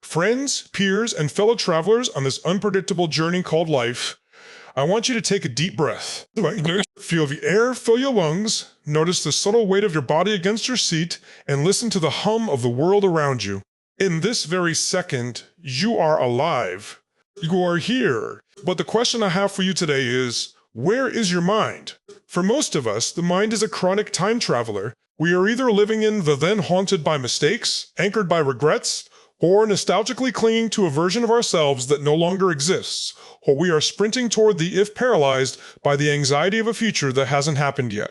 Friends, peers, and fellow travelers on this unpredictable journey called life, I want you to take a deep breath. Feel the air fill your lungs, notice the subtle weight of your body against your seat, and listen to the hum of the world around you. In this very second, you are alive. You are here. But the question I have for you today is, where is your mind? For most of us, the mind is a chronic time traveler. We are either living in the then haunted by mistakes, anchored by regrets, or nostalgically clinging to a version of ourselves that no longer exists, or we are sprinting toward the if paralyzed by the anxiety of a future that hasn't happened yet.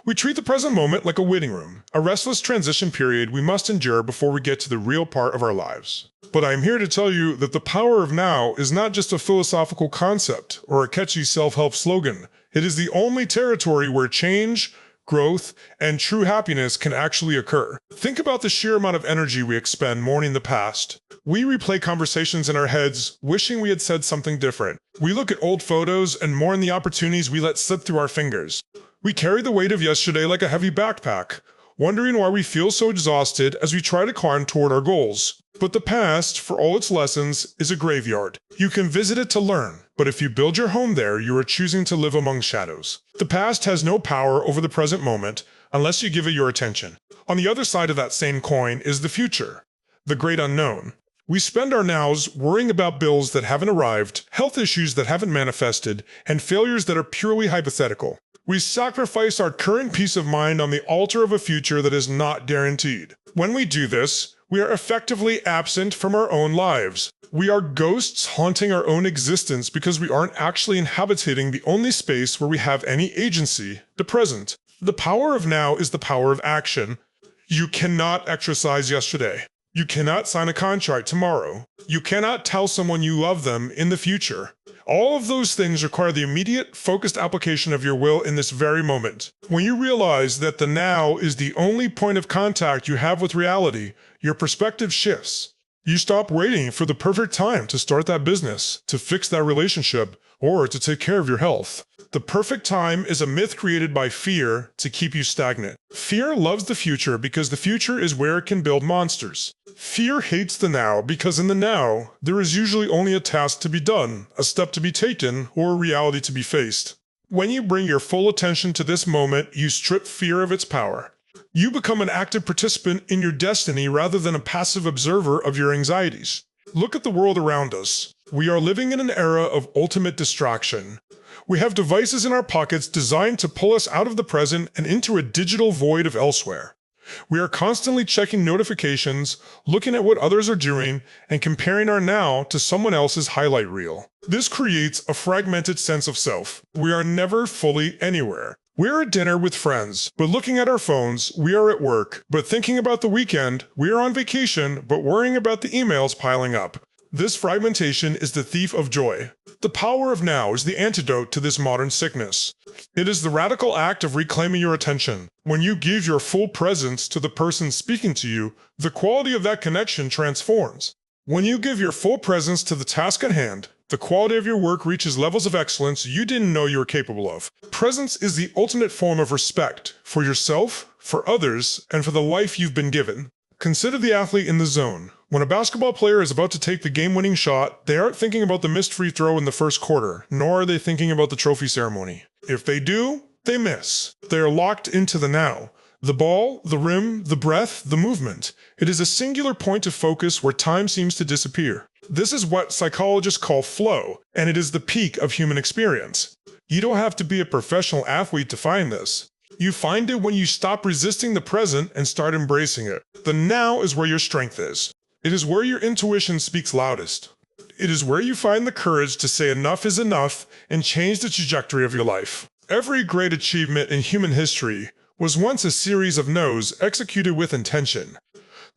We treat the present moment like a waiting room, a restless transition period we must endure before we get to the real part of our lives. But I am here to tell you that the power of now is not just a philosophical concept or a catchy self-help slogan. It is the only territory where change, growth, and true happiness can actually occur. Think about the sheer amount of energy we expend mourning the past. We replay conversations in our heads, wishing we had said something different. We look at old photos and mourn the opportunities we let slip through our fingers. We carry the weight of yesterday like a heavy backpack, wondering why we feel so exhausted as we try to climb toward our goals. But the past, for all its lessons, is a graveyard. You can visit it to learn, but if you build your home there, you are choosing to live among shadows. The past has no power over the present moment unless you give it your attention. On the other side of that same coin is the future, the great unknown. We spend our nows worrying about bills that haven't arrived, health issues that haven't manifested, and failures that are purely hypothetical. We sacrifice our current peace of mind on the altar of a future that is not guaranteed. When we do this, we are effectively absent from our own lives. We are ghosts haunting our own existence because we aren't actually inhabiting the only space where we have any agency, the present. The power of now is the power of action. You cannot exercise yesterday. You cannot sign a contract tomorrow. You cannot tell someone you love them in the future. All of those things require the immediate, focused application of your will in this very moment. When you realize that the now is the only point of contact you have with reality, your perspective shifts. You stop waiting for the perfect time to start that business, to fix that relationship, or to take care of your health. The perfect time is a myth created by fear to keep you stagnant. Fear loves the future because the future is where it can build monsters. Fear hates the now because in the now, there is usually only a task to be done, a step to be taken, or a reality to be faced. When you bring your full attention to this moment, you strip fear of its power. You become an active participant in your destiny rather than a passive observer of your anxieties. Look at the world around us. We are living in an era of ultimate distraction. We have devices in our pockets designed to pull us out of the present and into a digital void of elsewhere. We are constantly checking notifications, looking at what others are doing, and comparing our now to someone else's highlight reel. This creates a fragmented sense of self. We are never fully anywhere. We're at dinner with friends, but looking at our phones, we are at work. But thinking about the weekend, we are on vacation, but worrying about the emails piling up. This fragmentation is the thief of joy. The power of now is the antidote to this modern sickness. It is the radical act of reclaiming your attention. When you give your full presence to the person speaking to you, the quality of that connection transforms. When you give your full presence to the task at hand, the quality of your work reaches levels of excellence you didn't know you were capable of. Presence is the ultimate form of respect for yourself, for others, and for the life you've been given. Consider the athlete in the zone. When a basketball player is about to take the game-winning shot, they aren't thinking about the missed free throw in the first quarter, nor are they thinking about the trophy ceremony. If they do, they miss. They are locked into the now. The ball, the rim, the breath, the movement. It is a singular point of focus where time seems to disappear. This is what psychologists call flow, and it is the peak of human experience. You don't have to be a professional athlete to find this. You find it when you stop resisting the present and start embracing it. The now is where your strength is. It is where your intuition speaks loudest. It is where you find the courage to say enough is enough and change the trajectory of your life. Every great achievement in human history was once a series of no's executed with intention.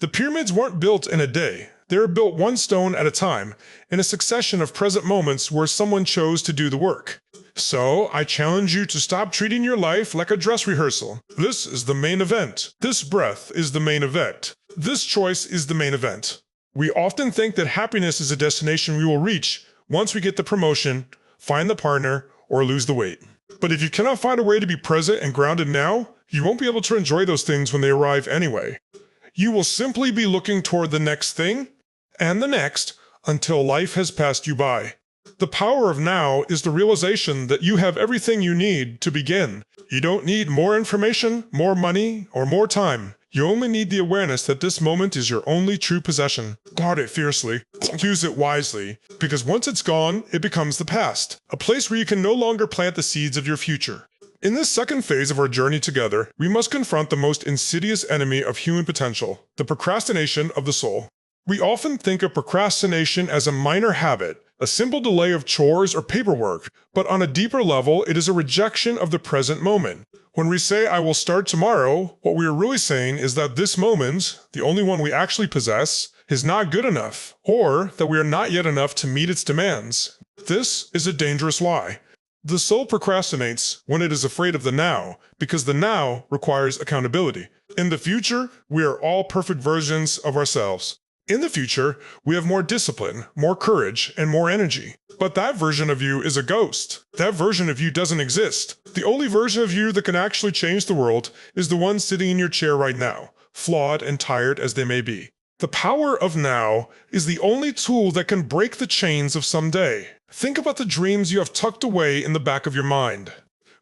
The pyramids weren't built in a day. They were built one stone at a time, in a succession of present moments where someone chose to do the work. So, I challenge you to stop treating your life like a dress rehearsal. This is the main event. This breath is the main event. This choice is the main event. We often think that happiness is a destination we will reach once we get the promotion, find the partner, or lose the weight. But if you cannot find a way to be present and grounded now, you won't be able to enjoy those things when they arrive anyway. You will simply be looking toward the next thing, and the next, until life has passed you by. The power of now is the realization that you have everything you need to begin. You don't need more information, more money, or more time. You only need the awareness that this moment is your only true possession. Guard it fiercely. Use it wisely, because once it's gone, it becomes the past, a place where you can no longer plant the seeds of your future. In this second phase of our journey together, we must confront the most insidious enemy of human potential, the procrastination of the soul. We often think of procrastination as a minor habit, a simple delay of chores or paperwork, but on a deeper level, it is a rejection of the present moment. When we say, "I will start tomorrow," what we are really saying is that this moment, the only one we actually possess, is not good enough, or that we are not yet enough to meet its demands. This is a dangerous lie. The soul procrastinates when it is afraid of the now, because the now requires accountability. In the future, we are all perfect versions of ourselves. In the future, we have more discipline, more courage, and more energy. But that version of you is a ghost. That version of you doesn't exist. The only version of you that can actually change the world is the one sitting in your chair right now, flawed and tired as they may be. The power of now is the only tool that can break the chains of someday. Think about the dreams you have tucked away in the back of your mind.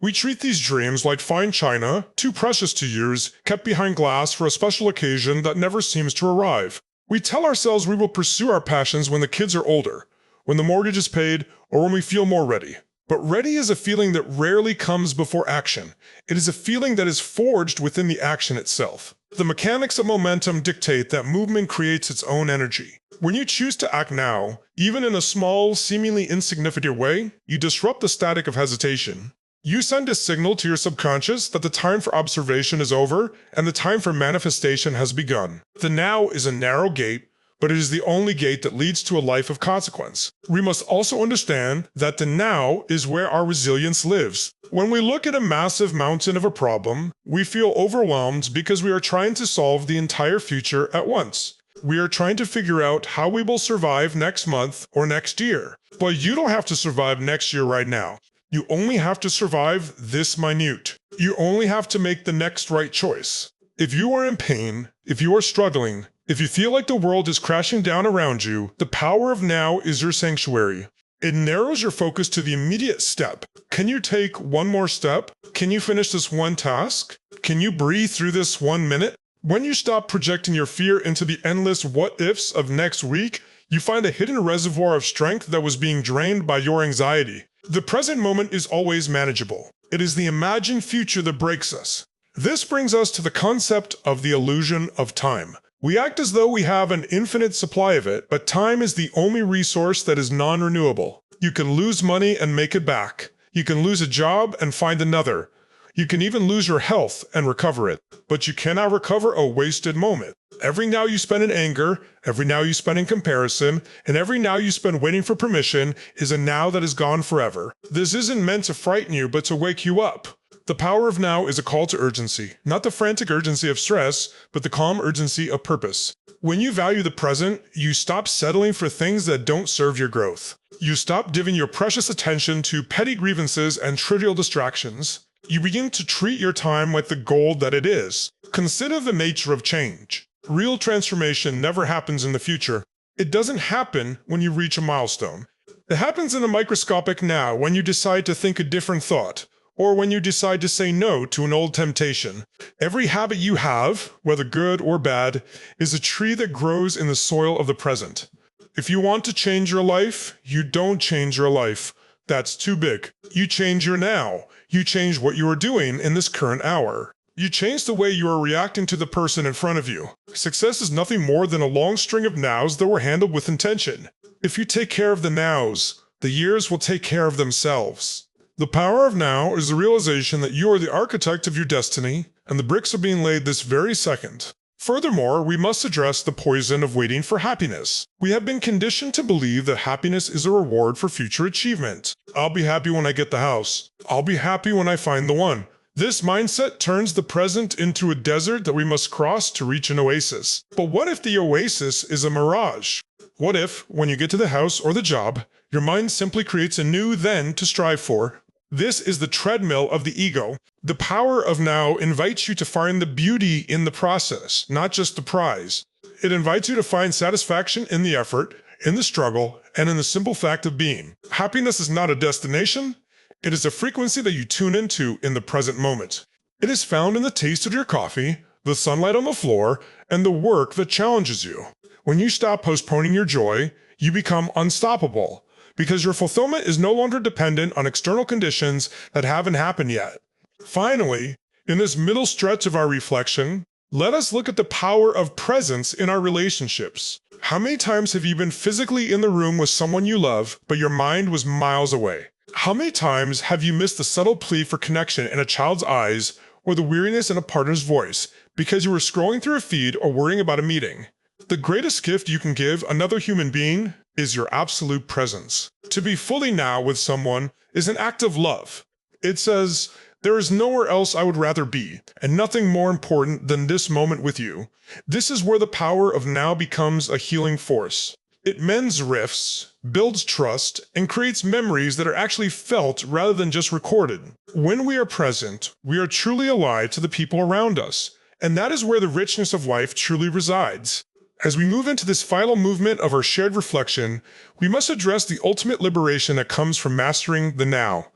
We treat these dreams like fine china, too precious to use, kept behind glass for a special occasion that never seems to arrive. We tell ourselves we will pursue our passions when the kids are older, when the mortgage is paid, or when we feel more ready. But ready is a feeling that rarely comes before action. It is a feeling that is forged within the action itself. The mechanics of momentum dictate that movement creates its own energy. When you choose to act now, even in a small, seemingly insignificant way, you disrupt the static of hesitation. You send a signal to your subconscious that the time for observation is over and the time for manifestation has begun. The now is a narrow gate, but it is the only gate that leads to a life of consequence. We must also understand that the now is where our resilience lives. When we look at a massive mountain of a problem, we feel overwhelmed because we are trying to solve the entire future at once. We are trying to figure out how we will survive next month or next year. But you don't have to survive next year right now. You only have to survive this minute. You only have to make the next right choice. If you are in pain, if you are struggling, if you feel like the world is crashing down around you, the power of now is your sanctuary. It narrows your focus to the immediate step. Can you take one more step? Can you finish this one task? Can you breathe through this 1 minute? When you stop projecting your fear into the endless what-ifs of next week, you find a hidden reservoir of strength that was being drained by your anxiety. The present moment is always manageable. It is the imagined future that breaks us. This brings us to the concept of the illusion of time. We act as though we have an infinite supply of it, but time is the only resource that is non-renewable. You can lose money and make it back. You can lose a job and find another. You can even lose your health and recover it, but you cannot recover a wasted moment. Every now you spend in anger, every now you spend in comparison, and every now you spend waiting for permission is a now that is gone forever. This isn't meant to frighten you, but to wake you up. The power of now is a call to urgency, not the frantic urgency of stress, but the calm urgency of purpose. When you value the present, you stop settling for things that don't serve your growth. You stop giving your precious attention to petty grievances and trivial distractions. You begin to treat your time like the gold that it is. Consider the nature of change. Real transformation never happens in the future. It doesn't happen when you reach a milestone. It happens in a microscopic now when you decide to think a different thought, or when you decide to say no to an old temptation. Every habit you have, whether good or bad, is a tree that grows in the soil of the present. If you want to change your life, you don't change your life. That's too big. You change your now. You change what you are doing in this current hour. You change the way you are reacting to the person in front of you. Success is nothing more than a long string of nows that were handled with intention. If you take care of the nows, the years will take care of themselves. The power of now is the realization that you are the architect of your destiny, and the bricks are being laid this very second. Furthermore, we must address the poison of waiting for happiness. We have been conditioned to believe that happiness is a reward for future achievement. I'll be happy when I get the house. I'll be happy when I find the one. This mindset turns the present into a desert that we must cross to reach an oasis. But what if the oasis is a mirage? What if, when you get to the house or the job, your mind simply creates a new then to strive for? This is the treadmill of the ego. The power of now invites you to find the beauty in the process, not just the prize. It invites you to find satisfaction in the effort, in the struggle, and in the simple fact of being. Happiness is not a destination. It is a frequency that you tune into in the present moment. It is found in the taste of your coffee, the sunlight on the floor, and the work that challenges you. When you stop postponing your joy, you become unstoppable, because your fulfillment is no longer dependent on external conditions that haven't happened yet. Finally, in this middle stretch of our reflection, let us look at the power of presence in our relationships. How many times have you been physically in the room with someone you love, but your mind was miles away? How many times have you missed the subtle plea for connection in a child's eyes or the weariness in a partner's voice because you were scrolling through a feed or worrying about a meeting? The greatest gift you can give another human being is your absolute presence. To be fully now with someone is an act of love. It says, "There is nowhere else I would rather be, and nothing more important than this moment with you." This is where the power of now becomes a healing force. It mends rifts, builds trust, and creates memories that are actually felt rather than just recorded. When we are present, we are truly alive to the people around us, and that is where the richness of life truly resides. As we move into this final movement of our shared reflection, we must address the ultimate liberation that comes from mastering the now.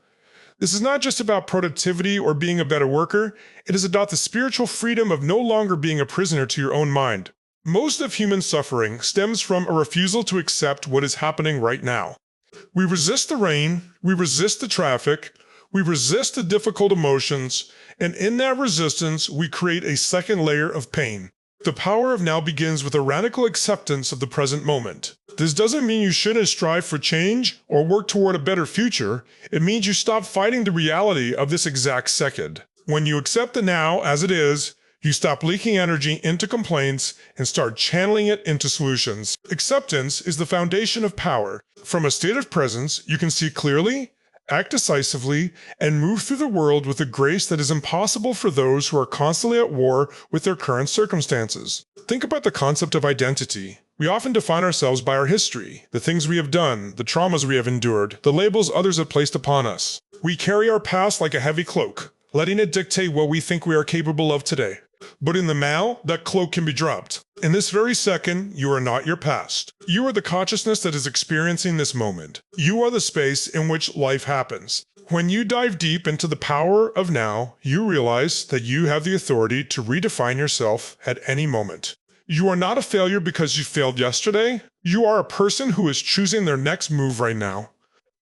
This is not just about productivity or being a better worker, it is about the spiritual freedom of no longer being a prisoner to your own mind. Most of human suffering stems from a refusal to accept what is happening right now. We resist the rain, we resist the traffic, we resist the difficult emotions, and in that resistance, we create a second layer of pain. The power of now begins with a radical acceptance of the present moment. This doesn't mean you shouldn't strive for change or work toward a better future. It means you stop fighting the reality of this exact second. When you accept the now as it is, you stop leaking energy into complaints and start channeling it into solutions. Acceptance is the foundation of power. From a state of presence, you can see clearly, act decisively, and move through the world with a grace that is impossible for those who are constantly at war with their current circumstances. Think about the concept of identity. We often define ourselves by our history, the things we have done, the traumas we have endured, the labels others have placed upon us. We carry our past like a heavy cloak, letting it dictate what we think we are capable of today. But in the now, that cloak can be dropped. In this very second, you are not your past. You are the consciousness that is experiencing this moment. You are the space in which life happens. When you dive deep into the power of now, you realize that you have the authority to redefine yourself at any moment. You are not a failure because you failed yesterday. You are a person who is choosing their next move right now.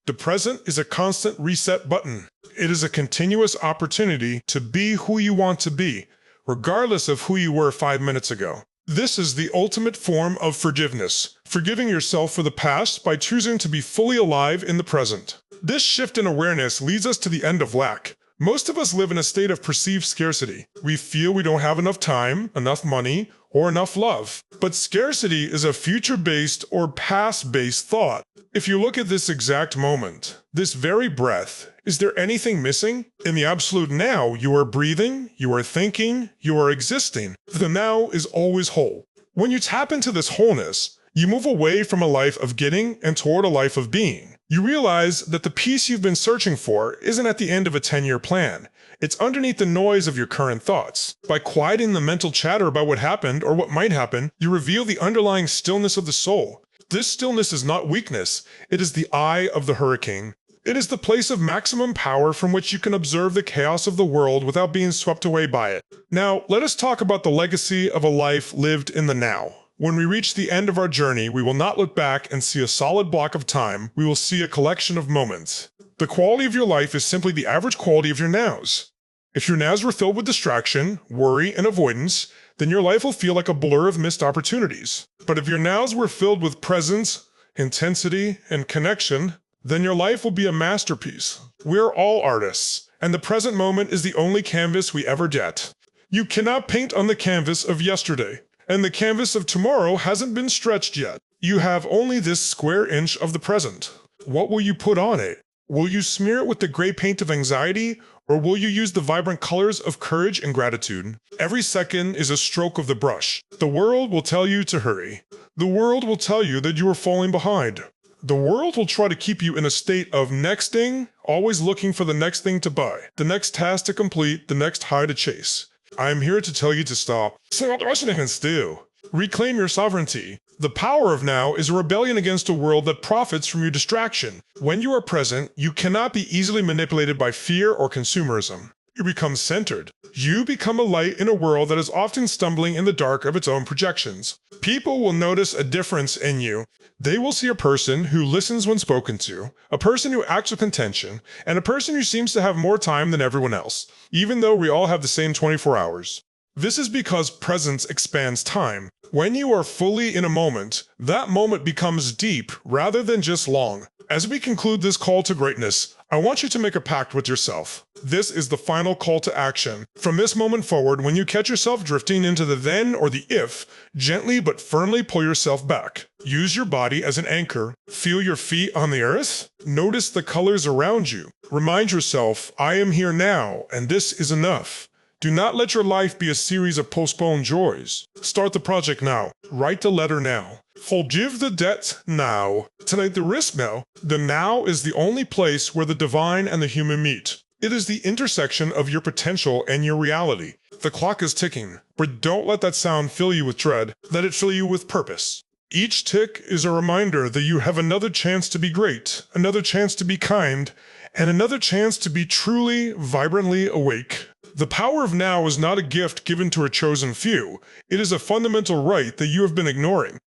The present is a constant reset button. It is a continuous opportunity to be who you want to be, regardless of who you were 5 minutes ago. This is the ultimate form of forgiveness, forgiving yourself for the past by choosing to be fully alive in the present. This shift in awareness leads us to the end of lack. Most of us live in a state of perceived scarcity. We feel we don't have enough time, enough money, or enough love. But scarcity is a future-based or past-based thought. If you look at this exact moment, this very breath, is there anything missing? In the absolute now, you are breathing, you are thinking, you are existing. The now is always whole. When you tap into this wholeness, you move away from a life of getting and toward a life of being. You realize that the peace you've been searching for isn't at the end of a 10-year plan. It's underneath the noise of your current thoughts. By quieting the mental chatter about what happened or what might happen, you reveal the underlying stillness of the soul. This stillness is not weakness. It is the eye of the hurricane. It is the place of maximum power from which you can observe the chaos of the world without being swept away by it. Now, let us talk about the legacy of a life lived in the now. When we reach the end of our journey, we will not look back and see a solid block of time. We will see a collection of moments. The quality of your life is simply the average quality of your nows. If your nows were filled with distraction, worry, and avoidance, then your life will feel like a blur of missed opportunities. But if your nows were filled with presence, intensity, and connection, then your life will be a masterpiece. We're all artists, and the present moment is the only canvas we ever get. You cannot paint on the canvas of yesterday, and the canvas of tomorrow hasn't been stretched yet. You have only this square inch of the present. What will you put on it? Will you smear it with the gray paint of anxiety, or will you use the vibrant colors of courage and gratitude? Every second is a stroke of the brush. The world will tell you to hurry. The world will tell you that you are falling behind. The world will try to keep you in a state of next thing, always looking for the next thing to buy, the next task to complete, the next high to chase. I am here to tell you to stop. So what should I even do? Reclaim your sovereignty. The power of now is a rebellion against a world that profits from your distraction. When you are present, you cannot be easily manipulated by fear or consumerism. You become centered. You become a light in a world that is often stumbling in the dark of its own projections. People will notice a difference in you. They will see a person who listens when spoken to, a person who acts with intention, and a person who seems to have more time than everyone else, even though we all have the same 24 hours. This is because presence expands time. When you are fully in a moment, that moment becomes deep rather than just long. As we conclude this call to greatness, I want you to make a pact with yourself. This is the final call to action. From this moment forward, when you catch yourself drifting into the then or the if, gently but firmly pull yourself back. Use your body as an anchor. Feel your feet on the earth. Notice the colors around you. Remind yourself, I am here now, and this is enough. Do not let your life be a series of postponed joys. Start the project now. Write the letter now. Forgive the debt now. Take the risk now. The now is the only place where the divine and the human meet. It is the intersection of your potential and your reality. The clock is ticking, but don't let that sound fill you with dread. Let it fill you with purpose. Each tick is a reminder that you have another chance to be great, another chance to be kind, and another chance to be truly, vibrantly awake. The power of now is not a gift given to a chosen few. It is a fundamental right that you have been ignoring.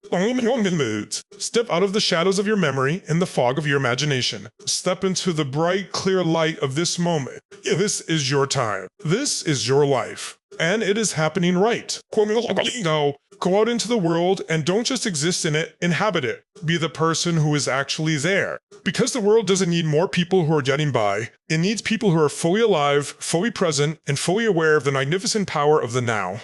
Step out of the shadows of your memory and the fog of your imagination. Step into the bright, clear light of this moment. This is your time. This is your life. And it is happening right. Now, go out into the world and don't just exist in it, inhabit it. Be the person who is actually there. Because the world doesn't need more people who are getting by. It needs people who are fully alive, fully present, and fully aware of the magnificent power of the now.